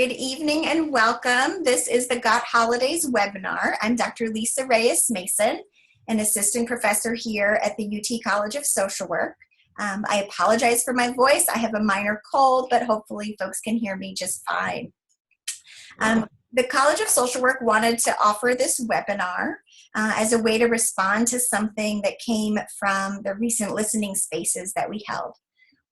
Good evening and welcome. This is the Got Holidays webinar. I'm Dr. Lisa Reyes Mason, an assistant professor here at the UT College of Social Work. I apologize for my voice. I have a minor cold, but hopefully folks can hear me just fine. The College of Social Work wanted to offer this webinar as a way to respond to something that came from the recent listening spaces that we held,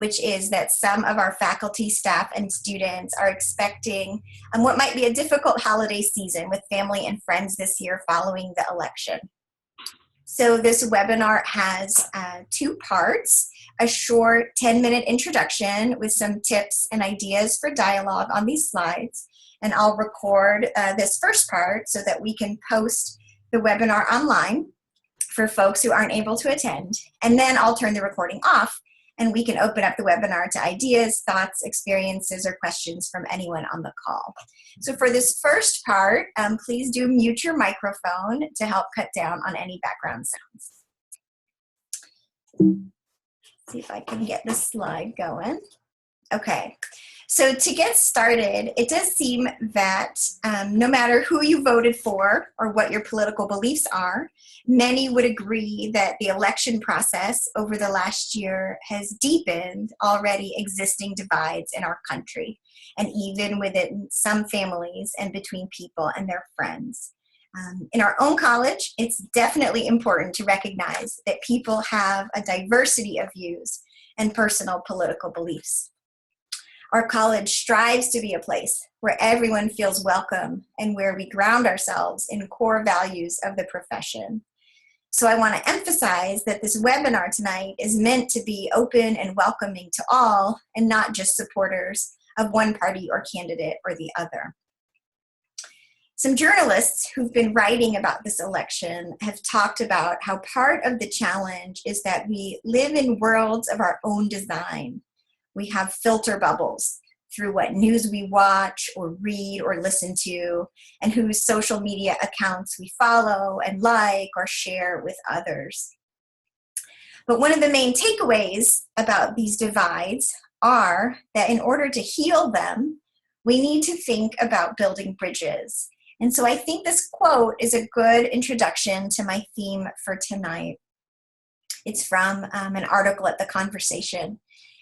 which is that some of our faculty, staff, and students are expecting what might be a difficult holiday season with family and friends this year following the election. So this webinar has two parts: a short 10-minute introduction with some tips and ideas for dialogue on these slides. And I'll record this first part so that we can post the webinar online for folks who aren't able to attend. And then I'll turn the recording off and we can open up the webinar to ideas, thoughts, experiences, or questions from anyone on the call. So for this first part, please do mute your microphone to help cut down on any background sounds. See if I can get the slide going. Okay, so to get started, it does seem that no matter who you voted for or what your political beliefs are, many would agree that the election process over the last year has deepened already existing divides in our country, and even within some families and between people and their friends. In our own college, it's definitely important to recognize that people have a diversity of views and personal political beliefs. Our college strives to be a place where everyone feels welcome and where we ground ourselves in core values of the profession. So I want to emphasize that this webinar tonight is meant to be open and welcoming to all and not just supporters of one party or candidate or the other. Some journalists who've been writing about this election have talked about how part of the challenge is that we live in worlds of our own design. We have filter bubbles through what news we watch or read or listen to, and whose social media accounts we follow and like or share with others. But one of the main takeaways about these divides are that in order to heal them, we need to think about building bridges. And so I think this quote is a good introduction to my theme for tonight. It's from an article at The Conversation.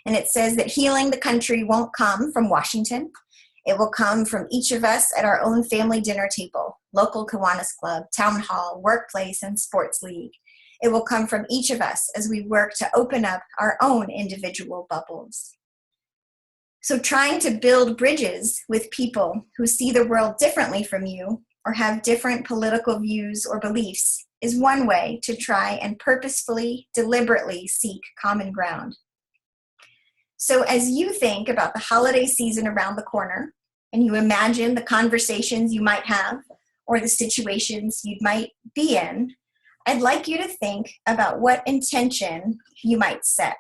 And it says that healing the country won't come from Washington. It will come from each of us at our own family dinner table, local Kiwanis Club, town hall, workplace, and sports league. It will come from each of us as we work to open up our own individual bubbles. So trying to build bridges with people who see the world differently from you or have different political views or beliefs is one way to try and purposefully, deliberately seek common ground. So as you think about the holiday season around the corner, and you imagine the conversations you might have or the situations you might be in, I'd like you to think about what intention you might set.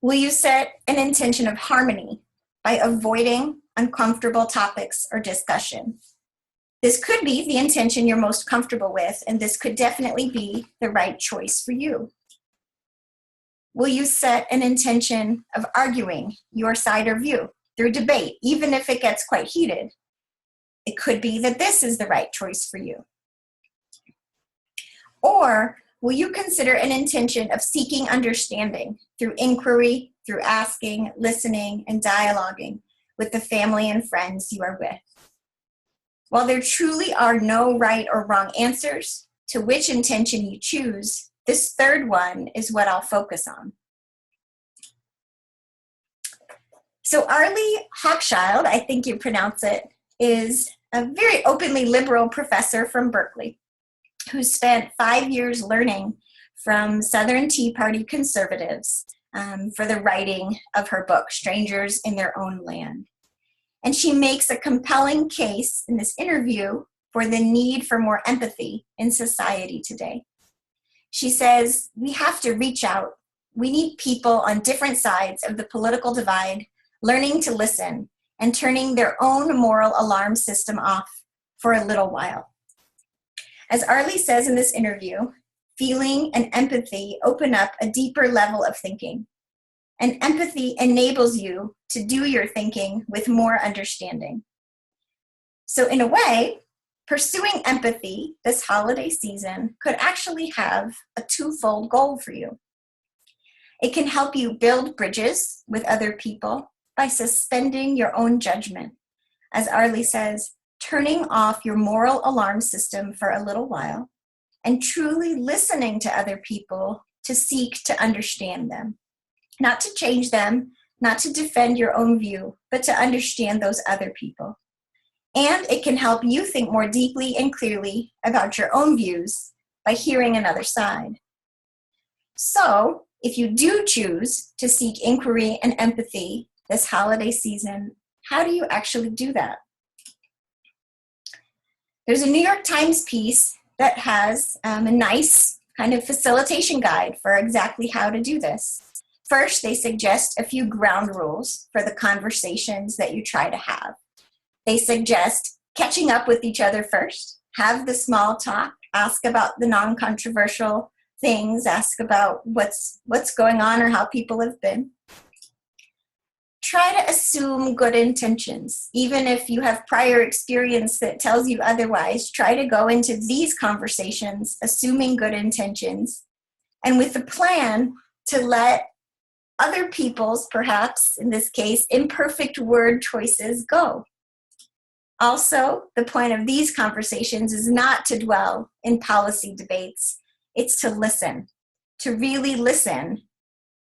Will you set an intention of harmony by avoiding uncomfortable topics or discussion? This could be the intention you're most comfortable with, and this could definitely be the right choice for you. Will you set an intention of arguing your side or view through debate, even if it gets quite heated? It could be that this is the right choice for you. Or will you consider an intention of seeking understanding through inquiry, through asking, listening, and dialoguing with the family and friends you are with? While there truly are no right or wrong answers to which intention you choose, this third one is what I'll focus on. So Arlie Hochschild, I think you pronounce it, is a very openly liberal professor from Berkeley who spent 5 years learning from Southern Tea Party conservatives for the writing of her book, Strangers in Their Own Land. And she makes a compelling case in this interview for the need for more empathy in society today. She says, we have to reach out. We need people on different sides of the political divide learning to listen and turning their own moral alarm system off for a little while. As Arlie says in this interview, feeling and empathy open up a deeper level of thinking. And empathy enables you to do your thinking with more understanding. So in a way, pursuing empathy this holiday season could actually have a twofold goal for you. It can help you build bridges with other people by suspending your own judgment. As Arlie says, turning off your moral alarm system for a little while and truly listening to other people to seek to understand them. Not to change them, not to defend your own view, but to understand those other people. And it can help you think more deeply and clearly about your own views by hearing another side. So, if you do choose to seek inquiry and empathy this holiday season, how do you actually do that? There's a New York Times piece that has a nice kind of facilitation guide for exactly how to do this. First, they suggest a few ground rules for the conversations that you try to have. They suggest catching up with each other first, have the small talk, ask about the non-controversial things, ask about what's going on or how people have been. Try to assume good intentions. Even if you have prior experience that tells you otherwise, try to go into these conversations assuming good intentions and with the plan to let other people's, perhaps in this case, imperfect word choices go. Also, the point of these conversations is not to dwell in policy debates. It's to listen, to really listen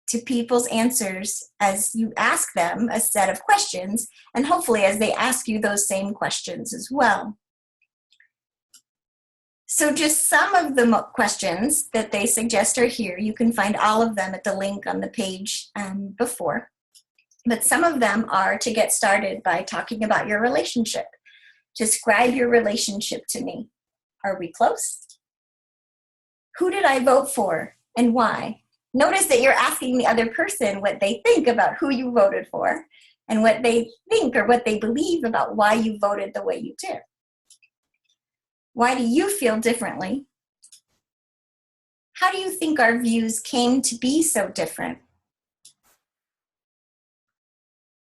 to people's answers as you ask them a set of questions, and hopefully as they ask you those same questions as well. So just some of the questions that they suggest are here. You can find all of them at the link on the page before. But some of them are to get started by talking about your relationship. Describe your relationship to me. Are we close? Who did I vote for and why? Notice that you're asking the other person what they think about who you voted for and what they think or what they believe about why you voted the way you did. Why do you feel differently? How do you think our views came to be so different?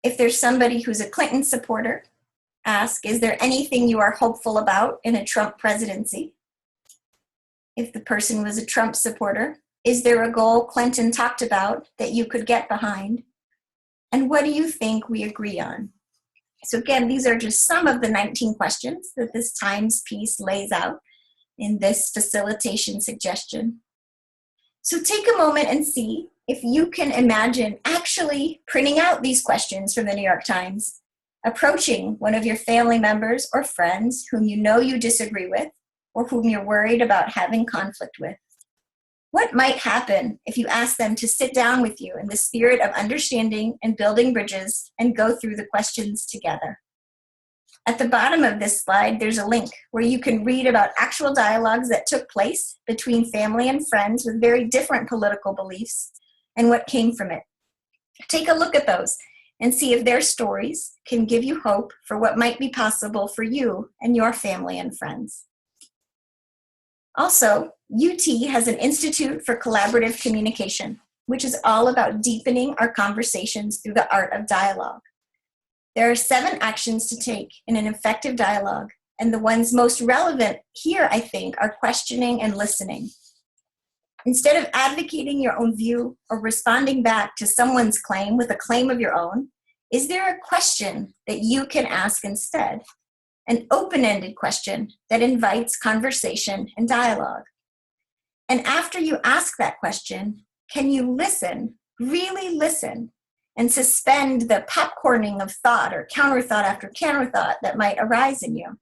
If there's somebody who's a Clinton supporter, ask, is there anything you are hopeful about in a Trump presidency? If the person was a Trump supporter, is there a goal Clinton talked about that you could get behind? And what do you think we agree on? So again, these are just some of the 19 questions that this Times piece lays out in this facilitation suggestion. So take a moment and see if you can imagine actually printing out these questions from the New York Times, approaching one of your family members or friends whom you know you disagree with or whom you're worried about having conflict with. What might happen if you ask them to sit down with you in the spirit of understanding and building bridges and go through the questions together? At the bottom of this slide, there's a link where you can read about actual dialogues that took place between family and friends with very different political beliefs and what came from it. Take a look at those and see if their stories can give you hope for what might be possible for you and your family and friends. Also, UT has an Institute for Collaborative Communication, which is all about deepening our conversations through the art of dialogue. There are 7 actions to take in an effective dialogue, and the ones most relevant here, I think, are questioning and listening. Instead of advocating your own view or responding back to someone's claim with a claim of your own, is there a question that you can ask instead? An open-ended question that invites conversation and dialogue. And after you ask that question, can you listen, really listen, and suspend the popcorning of thought or counter-thought after counter-thought that might arise in you?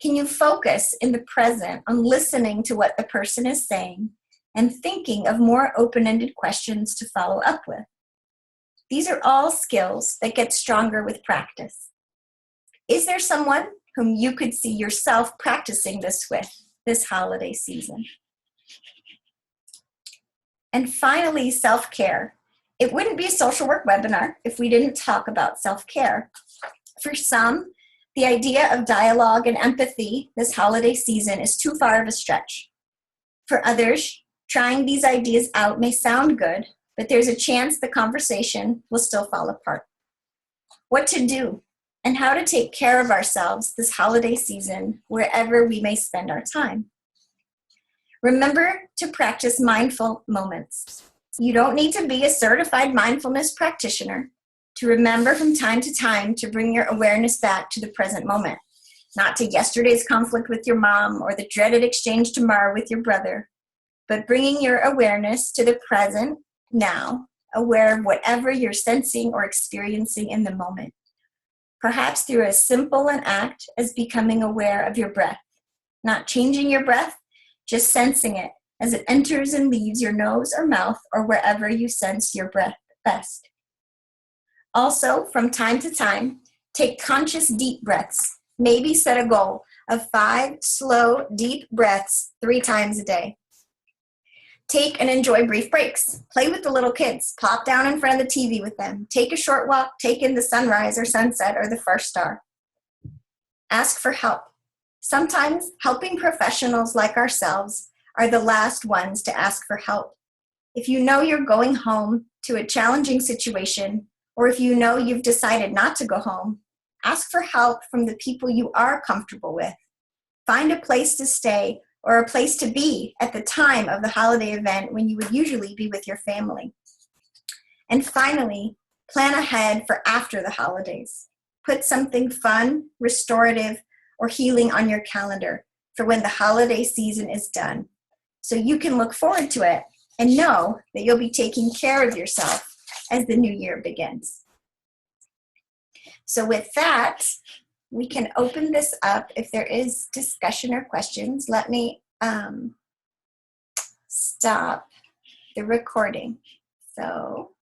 Can you focus in the present on listening to what the person is saying and thinking of more open-ended questions to follow up with? These are all skills that get stronger with practice. Is there someone whom you could see yourself practicing this with this holiday season? And finally, self-care. It wouldn't be a social work webinar if we didn't talk about self-care. For some, the idea of dialogue and empathy this holiday season is too far of a stretch. For others, trying these ideas out may sound good, but there's a chance the conversation will still fall apart. What to do and how to take care of ourselves this holiday season, wherever we may spend our time. Remember to practice mindful moments. You don't need to be a certified mindfulness practitioner to remember from time to time to bring your awareness back to the present moment, not to yesterday's conflict with your mom or the dreaded exchange tomorrow with your brother, but bringing your awareness to the present now, aware of whatever you're sensing or experiencing in the moment. Perhaps through as simple an act as becoming aware of your breath, not changing your breath, just sensing it as it enters and leaves your nose or mouth or wherever you sense your breath best. Also, from time to time, take conscious deep breaths. Maybe set a goal of 5 slow, deep breaths 3 times a day. Take and enjoy brief breaks. Play with the little kids. Plop down in front of the TV with them. Take a short walk. Take in the sunrise or sunset or the first star. Ask for help. Sometimes helping professionals like ourselves are the last ones to ask for help. If you know you're going home to a challenging situation, or if you know you've decided not to go home, ask for help from the people you are comfortable with. Find a place to stay or a place to be at the time of the holiday event when you would usually be with your family. And finally, plan ahead for after the holidays. Put something fun, restorative, or healing on your calendar for when the holiday season is done, so you can look forward to it and know that you'll be taking care of yourself as the new year begins. So with that, we can open this up. If there is discussion or questions, let me stop the recording. So